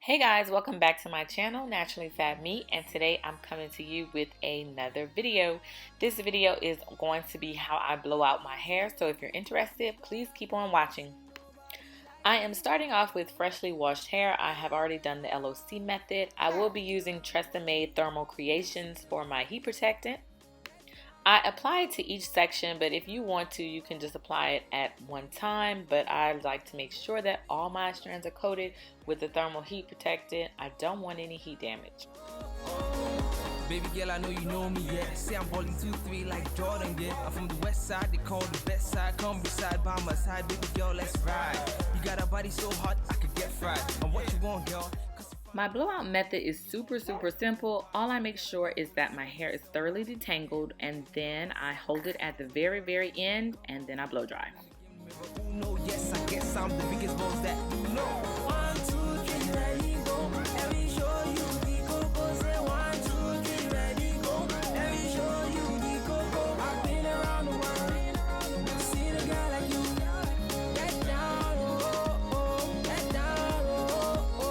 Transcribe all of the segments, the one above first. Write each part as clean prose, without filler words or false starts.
Hey guys, welcome back to my channel, naturallyfabme, and today I'm coming to you with another video. This video is going to be how I blow out my hair, so if you're interested, please keep on watching. I am starting off with freshly washed hair. I have already done the LOC method. I will be using TRESemme Thermal Creations for my heat protectant. I apply it to each section, but if you want to, you can just apply it at one time, but I like to make sure that all my strands are coated with the thermal heat protectant. I don't want any heat damage. Baby girl, I know you know me, yeah. Say I'm balling 2-3 like Jordan, yeah. I'm from the west side, they call the best side. Come beside by my side, baby girl, let's ride. You got a body so hot, I could get fried. And what you want, girl? My blowout method is super simple. All I make sure is that my hair is thoroughly detangled, and then I hold it at the very end, and then I blow dry. Yes, I guess I'm the biggest boss that you know. 1, 2, 3, ready, go. Let me show you the coco. Say 1, 2, 3, ready, go. Let me show you the coco. I've been around the world, seen a guy like you. Get down, oh, get down, oh.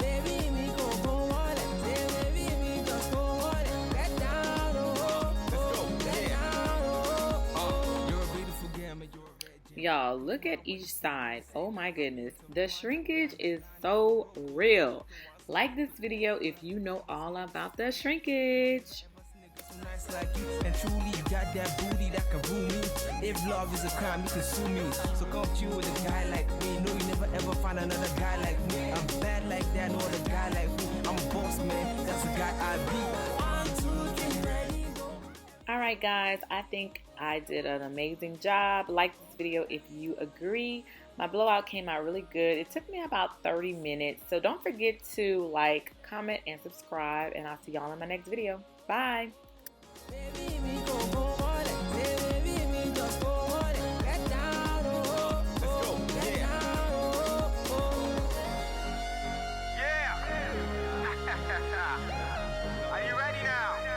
Baby, me coco, what? Say, baby, me just go, what? Get down, oh. Let's go, get down, oh. You're a beautiful gamma, you're a red. Y'all, look at each side. Oh my goodness. The shrinkage is so real. Like this video if you know all about the shrinkage. Nice like you, and truly you got that booty that can rule me. If love is a crime, you can sue me. So come chill with a guy like me. No, you never ever find another guy like me. I'm bad like that, no other guy like me. I'm a boss man, that's the guy I be. 1, 2, 3, ready, go. Alright guys, I think I did an amazing job. Like this video if you agree. My blowout came out really good. It took me about 30 minutes. So don't forget to like, comment, and subscribe. And I'll see y'all in my next video. Bye. Baby,